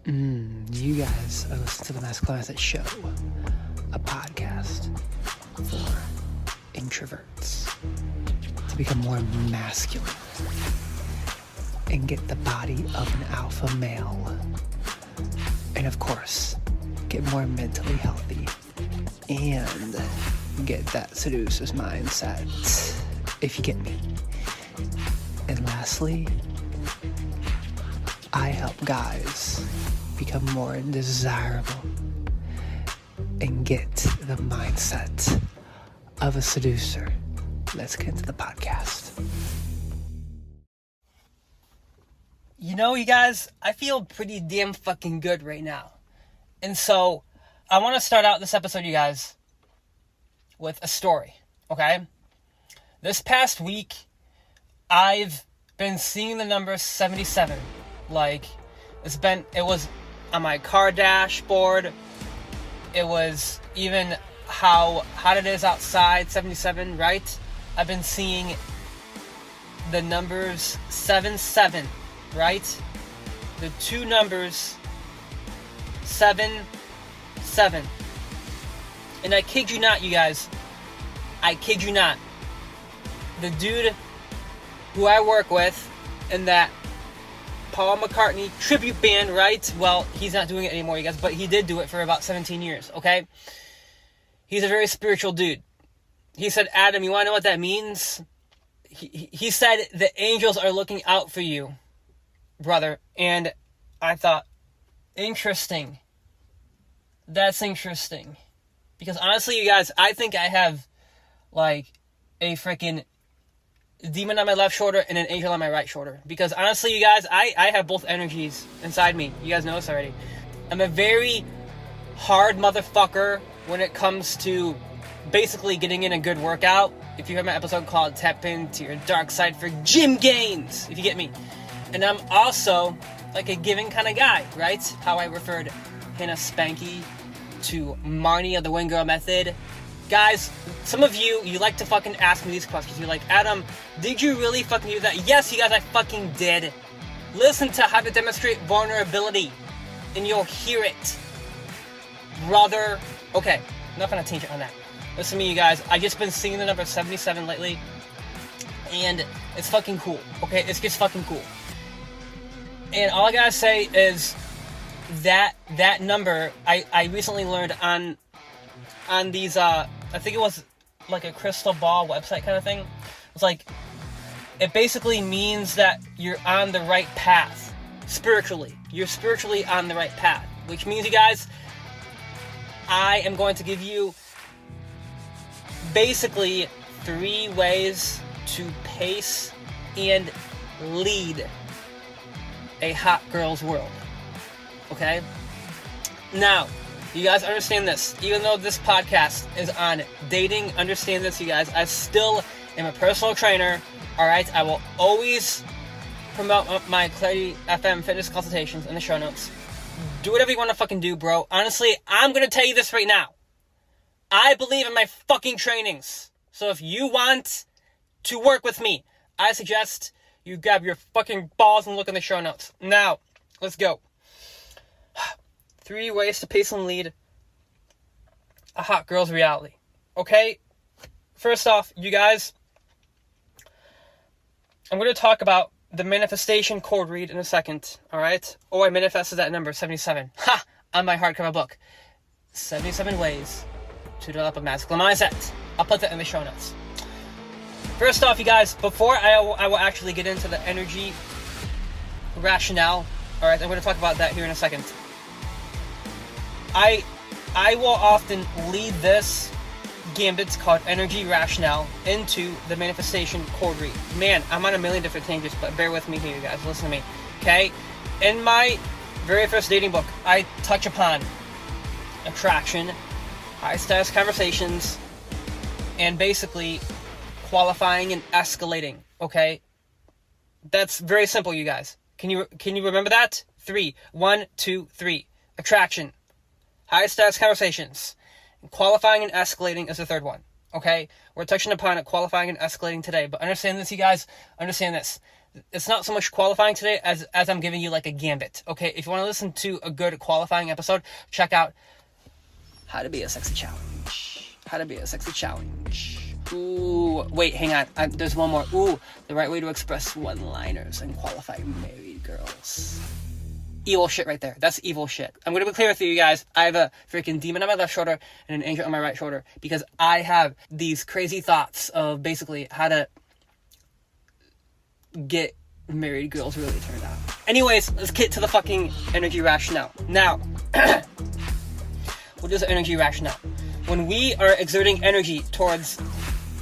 You guys are listening to the Masculinity Show, a podcast for introverts to become more masculine and get the body of an alpha male, and of course, get more mentally healthy and get that seducer's mindset, if you get me. And lastly, I help guys become more desirable and get the mindset of a seducer. Let's get into the podcast. You know, you guys, I feel pretty damn fucking good right now. And so, I want to start out this episode, you guys, with a story, okay? This past week, I've been seeing the number 77. Like, it was on my car dashboard. It was even how hot it is outside, 77, right? I've been seeing the numbers 77, right? The two numbers 7, 7. And I kid you not, you guys. I kid you not. The dude who I work with in that Paul McCartney tribute band, right? Well, he's not doing it anymore, you guys, but he did do it for about 17 years, okay? He's a very spiritual dude. He said, Adam, you want to know what that means? He said, the angels are looking out for you, brother. And I thought, interesting. That's interesting. Because honestly, you guys, I think I have, like, a freaking demon on my left shoulder and an angel on my right shoulder. Because honestly, you guys, I have both energies inside me. You guys know this already. I'm a very hard motherfucker when it comes to basically getting in a good workout. If you heard my episode called Tap Into Your Dark Side for Gym Gains, if you get me. And I'm also like a giving kind of guy, right? How I referred Hannah Spanky to Marnie of the Wing Girl Method. Guys, some of you like to fucking ask me these questions. You're like, Adam, did you really fucking do that? Yes, you guys, I fucking did. Listen to how to demonstrate vulnerability, and you'll hear it. Brother. Okay, enough on a tangent on that. Listen to me, you guys. I've just been seeing the number 77 lately, and it's fucking cool. Okay, it's just fucking cool. And all I gotta say is that number, I recently learned on these, I think it was like a crystal ball website kind of thing. It's like, it basically means that you're on the right path spiritually. You're spiritually on the right path, which means, you guys, I am going to give you basically 3 ways to pace and lead a hot girl's world. Okay? Now, you guys understand this. Even though this podcast is on dating, understand this, you guys. I still am a personal trainer. Alright? I will always promote my Clarity FM fitness consultations in the show notes. Do whatever you want to fucking do, bro. Honestly, I'm going to tell you this right now. I believe in my fucking trainings. So if you want to work with me, I suggest you grab your fucking balls and look in the show notes. Now, let's go. 3 ways to pace and lead a hot girl's reality. Okay? First off, you guys, I'm going to talk about the manifestation code read in a second. Alright? Oh, I manifested that number, 77. Ha! On my hardcover book. 77 ways to develop a masculine mindset. I'll put that in the show notes. First off, you guys, before I will actually get into the energy rationale, alright, I'm going to talk about that here in a second. I will often lead this Gambit's called Energy Rationale into the manifestation chord read. Man, I'm on a million different tangents, but bear with me here, you guys. Listen to me, okay? In my very first dating book, I touch upon attraction, high status conversations, and basically qualifying and escalating, okay? That's very simple, you guys. Can you remember that? 3. 1, 2, 3. Attraction, high status conversations, qualifying and escalating is the third one. Okay? We're touching upon it, qualifying and escalating today. But understand this, you guys. Understand this. it's not so much qualifying today as I'm giving you like a gambit. Okay, if you want to listen to a good qualifying episode, check out How to Be a Sexy Challenge. How to Be a Sexy Challenge. Ooh, wait, hang on. There's one more. Ooh, the right way to express one-liners and qualify married girls. Evil shit right there. That's evil shit. I'm going to be clear with you guys. I have a freaking demon on my left shoulder and an angel on my right shoulder because I have these crazy thoughts of basically how to get married girls really turned on. Anyways, let's get to the fucking energy rationale. Now, what is energy rationale? When we are exerting energy towards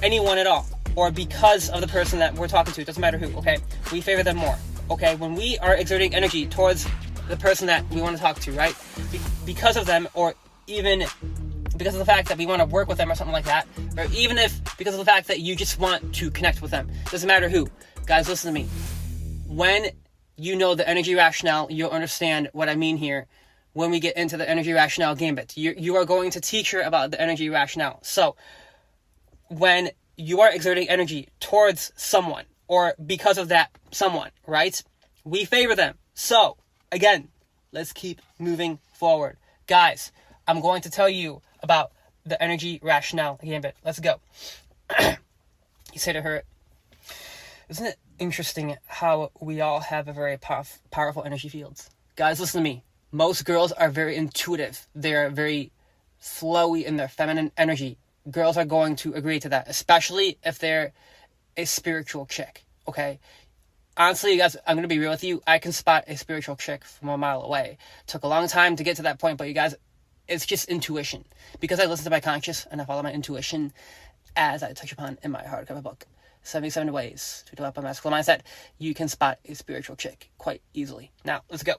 anyone at all, or because of the person that we're talking to, it doesn't matter who, okay? We favor them more, okay? When we are exerting energy towards the person that we want to talk to, right? Because of them, or even because of the fact that we want to work with them or something like that, or even if because of the fact that you just want to connect with them, doesn't matter who. Guys, listen to me. When you know the energy rationale, you'll understand what I mean here when we get into the energy rationale gambit. You are going to teach her about the energy rationale. So, when you are exerting energy towards someone, or because of that someone, right? We favor them. So, again, let's keep moving forward. Guys, I'm going to tell you about the energy rationale gambit. Let's go. You say to her, isn't it interesting how we all have a very powerful energy fields? Guys, listen to me. Most girls are very intuitive. They're very flowy in their feminine energy. Girls are going to agree to that, especially if they're a spiritual chick, okay? Honestly, you guys, I'm going to be real with you. I can spot a spiritual chick from a mile away. Took a long time to get to that point, but you guys, it's just intuition. Because I listen to my conscious and I follow my intuition as I touch upon in my hardcover book, 77 Ways to Develop a Masculine Mindset, you can spot a spiritual chick quite easily. Now, let's go.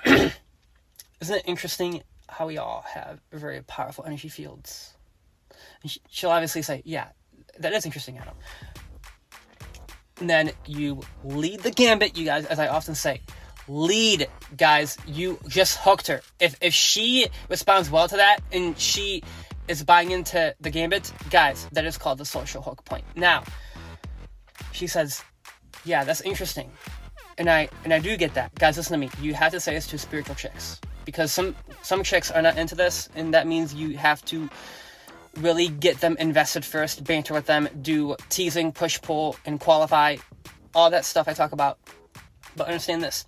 Isn't it interesting how we all have very powerful energy fields? And she'll obviously say, yeah, that is interesting, Adam. And then you lead the gambit, you guys, as I often say. Lead, guys. You just hooked her. If she responds well to that and she is buying into the gambit, guys, that is called the social hook point. Now, she says, yeah, that's interesting. And I do get that. Guys, listen to me. You have to say this to spiritual chicks. Because some chicks are not into this, and that means you have to really get them invested first, banter with them, do teasing, push-pull, and qualify. All that stuff I talk about. But understand this.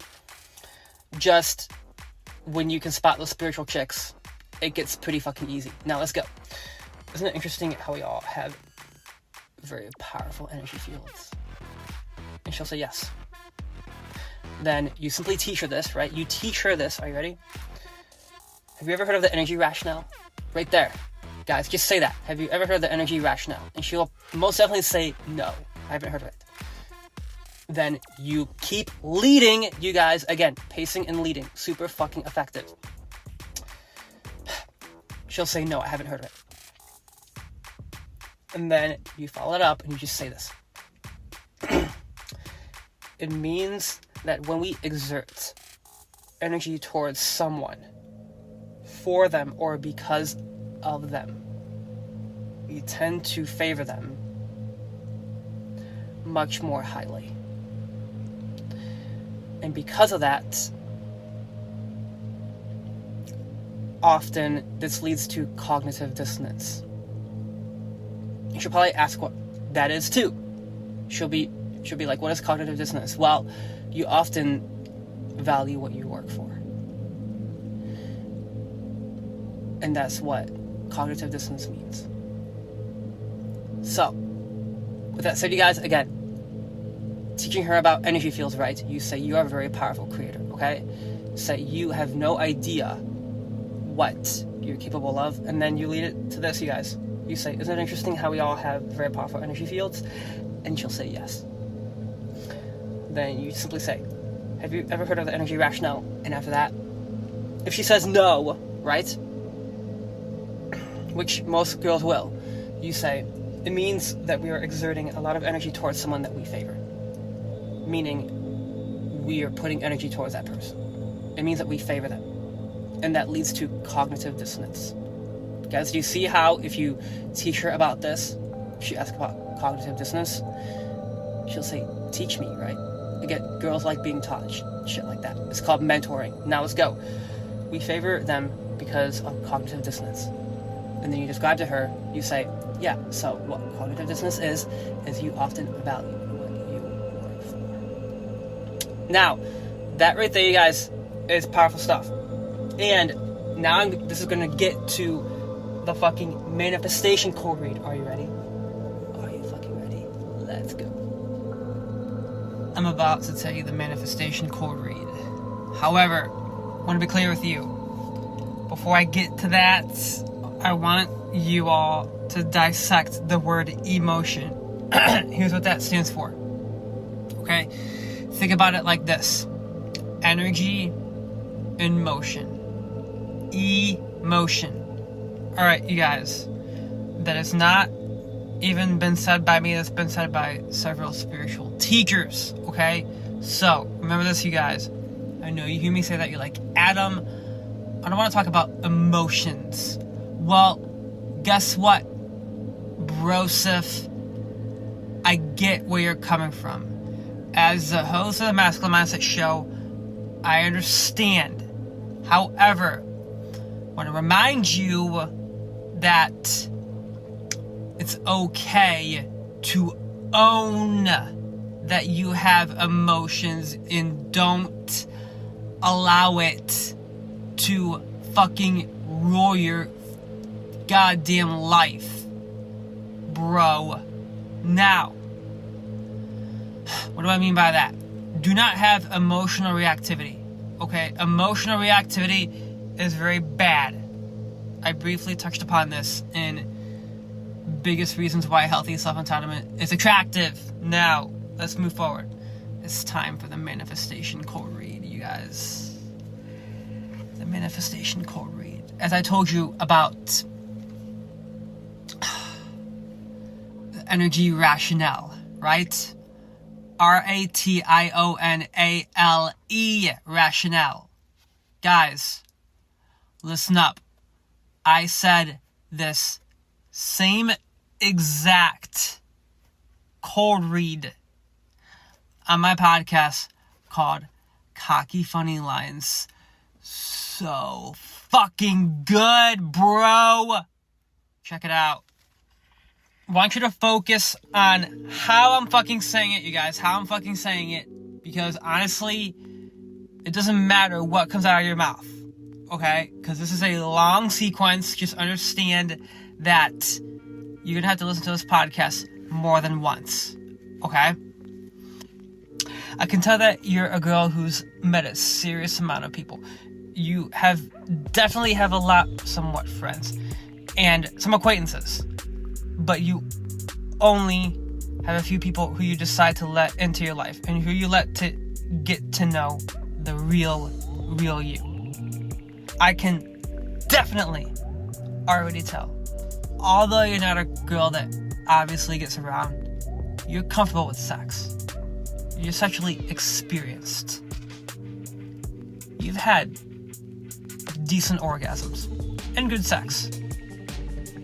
Just when you can spot those spiritual chicks, it gets pretty fucking easy. Now, let's go. Isn't it interesting how we all have very powerful energy fields? And she'll say yes. Then you simply teach her this, right? You teach her this. Are you ready? Have you ever heard of the energy rationale? Right there. Guys, just say that. Have you ever heard of the energy rationale? And she'll most definitely say, no, I haven't heard of it. Then you keep leading, you guys. Again, pacing and leading. Super fucking effective. She'll say, no, I haven't heard of it. And then you follow it up and you just say this. It means that when we exert energy towards someone, for them, or because of them, we tend to favor them much more highly. And because of that, often this leads to cognitive dissonance. You should probably ask what that is too. She'll be like, what is cognitive dissonance? Well, you often value what you work for. And that's what cognitive dissonance means. So, with that said, you guys, again, teaching her about energy fields, right? You say you are a very powerful creator, okay? Say you have no idea what you're capable of, and then you lead it to this, you guys. You say, isn't it interesting how we all have very powerful energy fields? And she'll say yes. Then you simply say, have you ever heard of the energy rationale? And after that, if she says no, right? Which most girls will, you say, it means that we are exerting a lot of energy towards someone that we favor. Meaning, we are putting energy towards that person. It means that we favor them. And that leads to cognitive dissonance. Guys, do you see how if you teach her about this, she asks about cognitive dissonance, she'll say, teach me, right? I get girls like being taught, shit like that. It's called mentoring. Now let's go. We favor them because of cognitive dissonance. And then you describe to her, you say, yeah, so what cognitive dissonance is you often value what you work for. Now, that right there, you guys, is powerful stuff. And now this is going to get to the fucking manifestation code read. Are you ready? Are you fucking ready? Let's go. I'm about to tell you the manifestation code read. However, I want to be clear with you. Before I get to that, I want you all to dissect the word emotion. Here's what that stands for. Okay? Think about it like this. Energy in motion. Emotion. Alright, you guys. That has not even been said by me. That's been said by several spiritual teachers. Okay? So, remember this, you guys. I know you hear me say that. You're like, Adam, I don't want to talk about emotions. Well, guess what, Broseph? I get where you're coming from. As the host of the Masculine Mindset Show, I understand. However, I want to remind you that it's okay to own that you have emotions and don't allow it to fucking rule your goddamn life, bro. Now, what do I mean by that? Do not have emotional reactivity, okay? Emotional reactivity is very bad. I briefly touched upon this in biggest reasons why healthy self-entitlement is attractive. Now, let's move forward. It's time for the manifestation code read, you guys. The manifestation code read. As I told you about energy rationale, right? Rationale. Rationale. Guys, listen up. I said this same exact cold read on my podcast called Cocky Funny Lines. So fucking good, bro. Check it out. I want you to focus on how I'm fucking saying it, you guys. How I'm fucking saying it. Because honestly, it doesn't matter what comes out of your mouth. Okay? Because this is a long sequence. Just understand that you're going to have to listen to this podcast more than once. Okay? I can tell that you're a girl who's met a serious amount of people. You definitely have a lot, somewhat friends, and some acquaintances. But you only have a few people who you decide to let into your life and who you let to get to know the real you. I can definitely already tell. Although you're not a girl that obviously gets around, you're comfortable with sex. You're sexually experienced. You've had decent orgasms and good sex.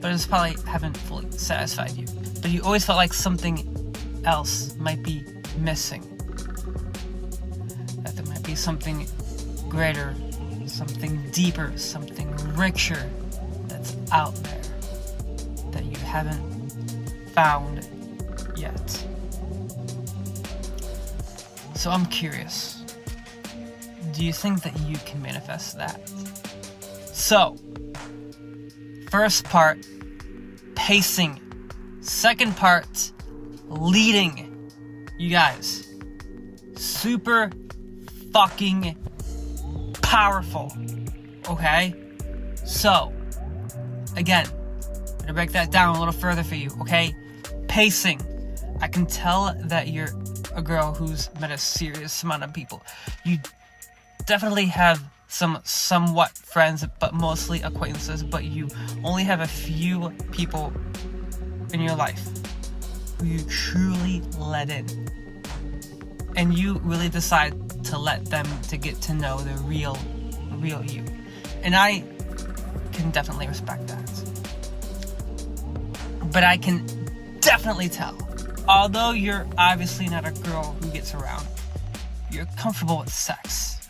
But it's probably haven't fully satisfied you. But you always felt like something else might be missing. That there might be something greater, something deeper, something richer that's out there that you haven't found yet. So I'm curious. Do you think that you can manifest that? So, first part, pacing. Second part, leading. You guys, super fucking powerful. Okay? So, again, I'm gonna break that down a little further for you, okay? Pacing. I can tell that you're a girl who's met a serious amount of people. You definitely have some somewhat friends, but mostly acquaintances, but you only have a few people in your life who you truly let in. And you really decide to let them to get to know the real you. And I can definitely respect that. But I can definitely tell although you're obviously not a girl who gets around, you're comfortable with sex.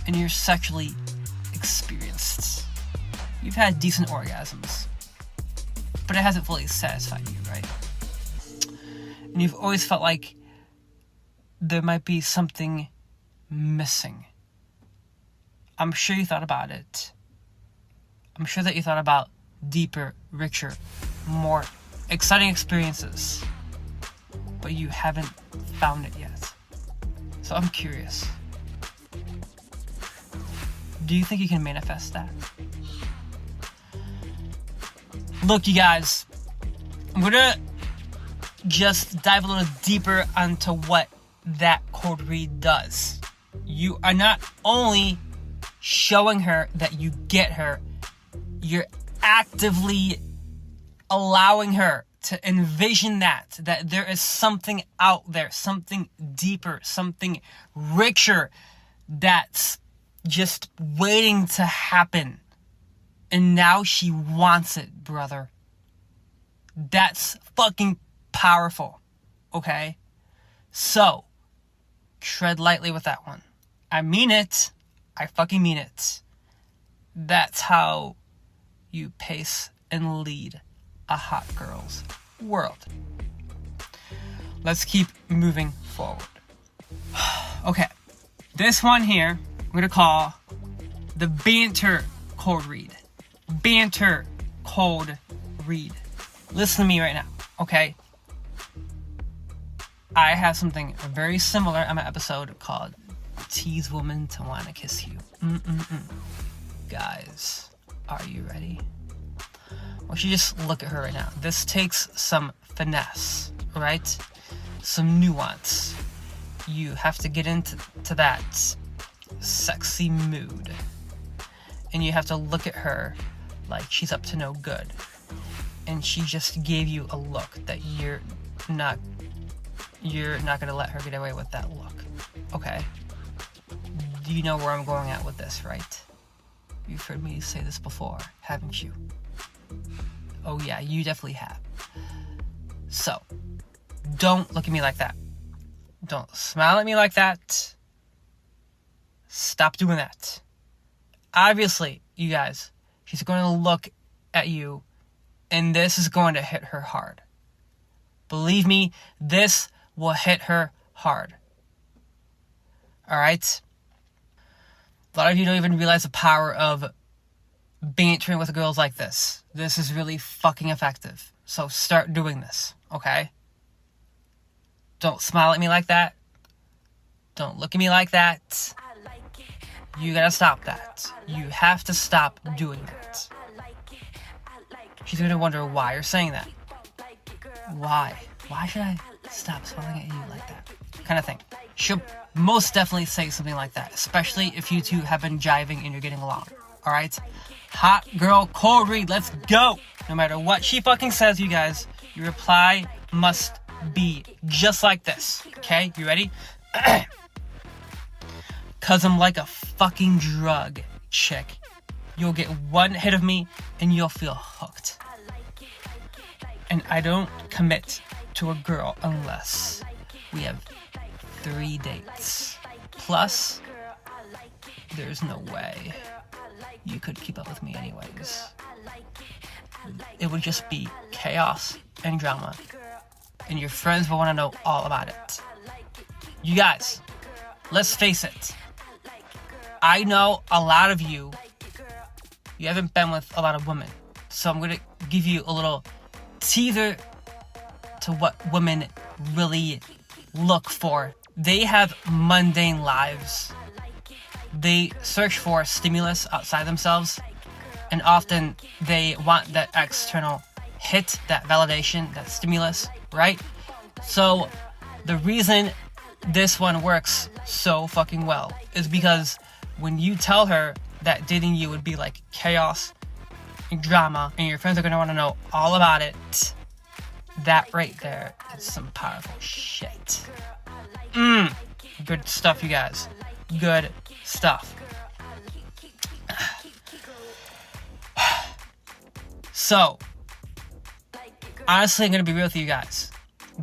And you're sexually experienced. You've had decent orgasms. But it hasn't fully satisfied you, right? And you've always felt like there might be something missing. I'm sure you thought about it. I'm sure that you thought about deeper, richer, more exciting experiences. But you haven't found it yet. So I'm curious. Do you think you can manifest that? Look, you guys, I'm gonna just dive a little deeper onto what that cold read does. You are not only showing her that you get her, you're actively allowing her to envision that there is something out there, something deeper, something richer that's just waiting to happen. And now she wants it, brother. That's fucking powerful. Okay? So, tread lightly with that one. I mean it. I fucking mean it. That's how you pace and lead a hot girl's world. Let's keep moving forward. Okay. This one here, I'm going to call the Banter cold read. Banter cold read. Listen to me right now, okay? I have something very similar on my episode called Tease Woman to Wanna Kiss You. Guys, are you ready? Well, you just look at her right now. This takes some finesse, right? Some nuance. You have to get into that sexy mood. And you have to look at her like she's up to no good. And she just gave you a look that you're not gonna let her get away with that look. Okay? Do you know where I'm going at with this, right? You've heard me say this before, haven't you? Oh yeah, you definitely have. So, don't look at me like that. Don't smile at me like that. Stop doing that. Obviously, you guys, she's going to look at you, and this is going to hit her hard. Believe me, this will hit her hard. Alright? A lot of you don't even realize the power of bantering with girls like this. This is really fucking effective. So start doing this, okay? Don't smile at me like that. Don't look at me like that. You gotta stop that. You have to stop doing that. She's gonna wonder why you're saying that. Why? Why should I stop smiling at you like that? Kind of thing. She'll most definitely say something like that, especially if you two have been jiving and you're getting along. Alright? Hot girl cold read, let's go! No matter what she fucking says, you guys, your reply must be just like this. Okay? You ready? Cause I'm like a fucking drug, chick. You'll get one hit of me and you'll feel hooked. And I don't commit to a girl unless we have 3 dates. Plus, there's no way you could keep up with me anyways. It would just be chaos and drama. And your friends will want to know all about it. You guys, let's face it. I know a lot of you haven't been with a lot of women. So I'm going to give you a little teaser to what women really look for. They have mundane lives. They search for stimulus outside themselves. And often they want that external hit, that validation, that stimulus, right? So the reason this one works so fucking well is because when you tell her that dating you would be like chaos and drama and your friends are going to want to know all about it, that right there is some powerful shit. Good stuff, you guys. Good stuff. So, honestly, I'm going to be real with you guys.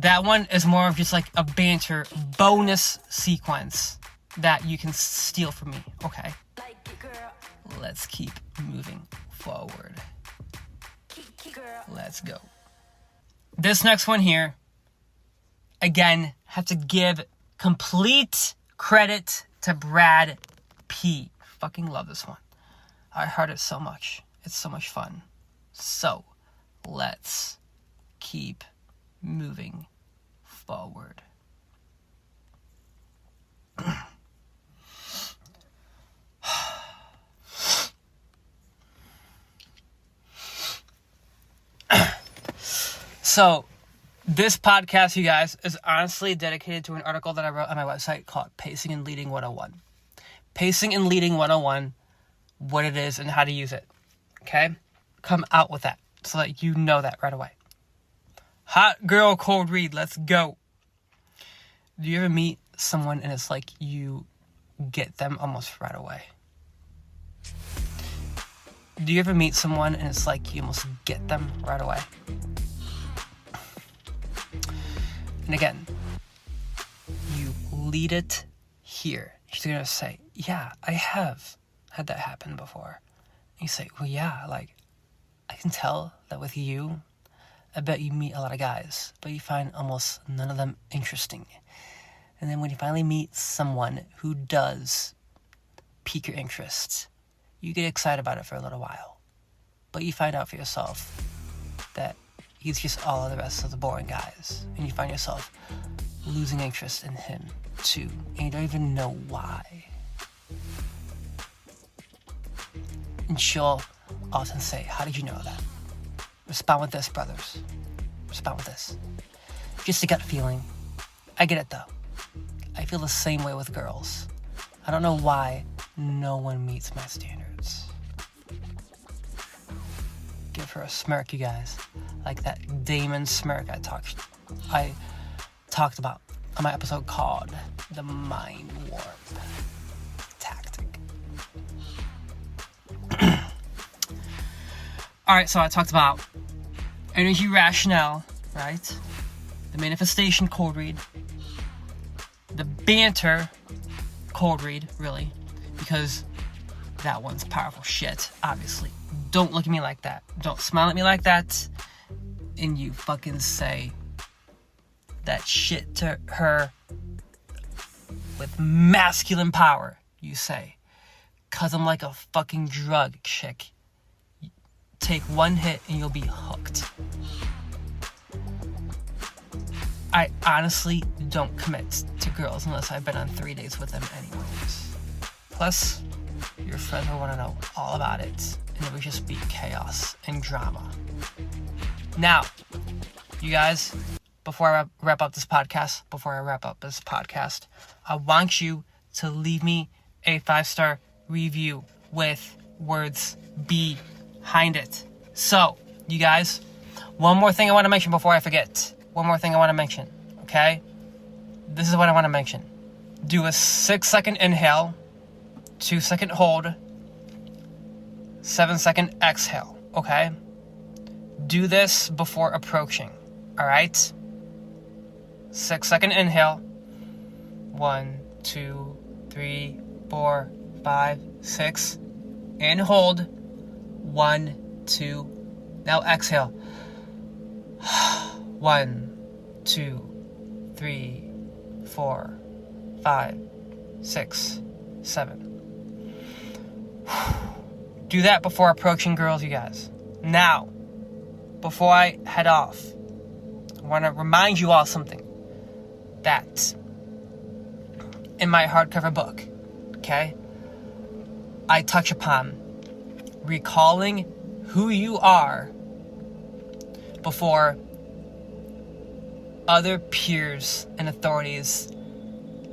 That one is more of just like a banter bonus sequence that you can steal from me. Okay. Let's keep moving forward. Let's go. This next one here, again, have to give complete credit to Brad P. Fucking love this one. I heard it so much. It's so much fun. So, let's keep moving forward. So, this podcast, you guys, is honestly dedicated to an article that I wrote on my website called Pacing and Leading 101. Pacing and Leading 101, what it is and how to use it. Okay? Come out with that so that you know that right away. Hot girl cold read, let's go. Do you ever meet someone and it's like you get them almost right away? Do you ever meet someone and it's like you almost get them right away? And again, you lead it here. She's going to say, yeah, I have had that happen before. And you say, well, yeah, like, I can tell that with you, I bet you meet a lot of guys, but you find almost none of them interesting. And then when you finally meet someone who does pique your interest, you get excited about it for a little while. But you find out for yourself that he's just all of the rest of the boring guys. And you find yourself losing interest in him too. And you don't even know why. And she'll often say, how did you know that? Respond with this, brothers. Respond with this. Just a gut feeling. I get it though. I feel the same way with girls. I don't know why no one meets my standards. Give her a smirk, you guys. Like that Damon smirk I talked about on my episode called The Mind Warp Tactic. Alright, so I talked about energy rationale, right? The manifestation cold read. The banter cold read, really. Because that one's powerful shit, obviously. Don't look at me like that. Don't smile at me like that. And you fucking say that shit to her with masculine power, you say. 'Cause I'm like a fucking drug chick. Take one hit and you'll be hooked. I honestly don't commit to girls unless I've been on 3 dates with them anyways. Plus, your friends will want to know all about it, and it would just be chaos and drama. Now, you guys, before I wrap up this podcast, I want you to leave me a 5-star review with words behind it. So, you guys, one more thing I want to mention before I forget. Okay? This is what I want to mention. Do a 6-second inhale, 2-second hold, 7-second exhale, okay? Do this before approaching, alright? 6-second inhale. 1, 2, 3, 4, 5, 6. And hold. 1, 2. Now exhale. 1, 2, 3, 4, 5, 6, 7. Do that before approaching girls, you guys. Now, before I head off, I want to remind you all something. That in my hardcover book, okay, I touch upon recalling who you are before other peers and authorities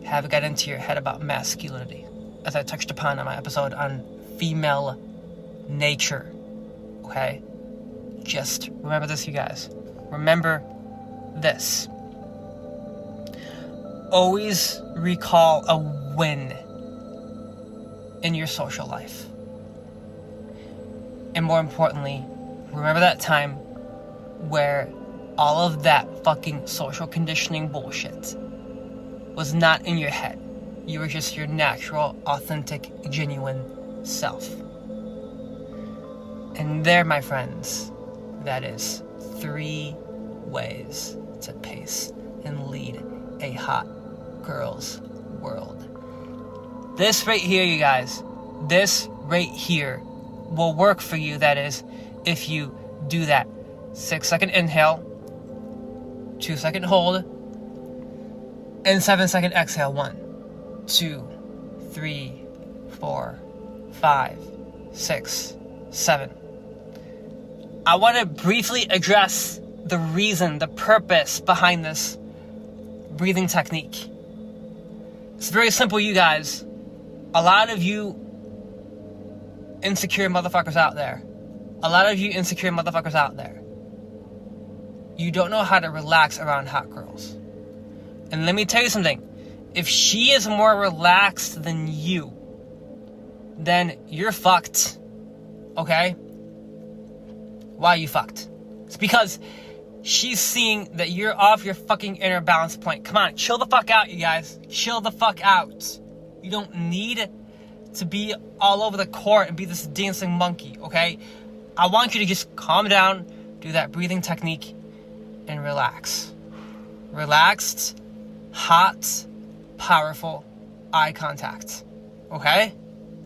have got into your head about masculinity, as I touched upon on my episode on female nature, okay? Just remember this, you guys. Remember this. Always recall a win in your social life. And more importantly, remember that time where all of that fucking social conditioning bullshit was not in your head. You were just your natural, authentic, genuine self. And there, my friends, that is 3 ways to pace and lead a hot girl's world. This right here, you guys, this right here will work for you, that is, if you do that 6-second inhale, 2-second hold, and 7-second exhale. 1, 2, 3, 4, 5, 6, 7. I want to briefly address the reason, the purpose behind this breathing technique. It's very simple, you guys. A lot of you insecure motherfuckers out there, you don't know how to relax around hot girls. And let me tell you something. If she is more relaxed than you, then you're fucked. Okay? Why are you fucked? It's because she's seeing that you're off your fucking inner balance point. Come on, chill the fuck out, you guys. Chill the fuck out. You don't need to be all over the court and be this dancing monkey, okay? I want you to just calm down, do that breathing technique, and relax. Relaxed, hot, powerful eye contact, okay?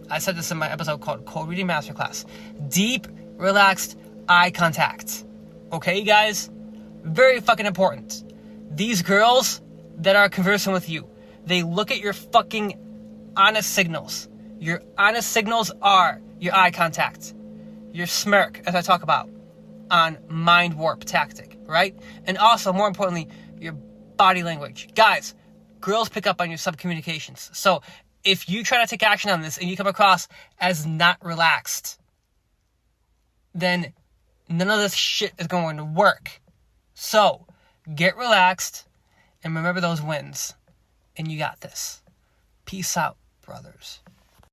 I said this in my episode called Code Reading Masterclass. Deep, relaxed eye contact, okay, you guys? Very fucking important. These girls that are conversing with you, they look at your fucking honest signals. Your honest signals are your eye contact, your smirk, as I talk about on Mind Warp Tactic, right? And also, more importantly, your body language. Guys, girls pick up on your subcommunications. So if you try to take action on this and you come across as not relaxed, then none of this shit is going to work. So get relaxed and remember those wins. And you got this. Peace out, brothers.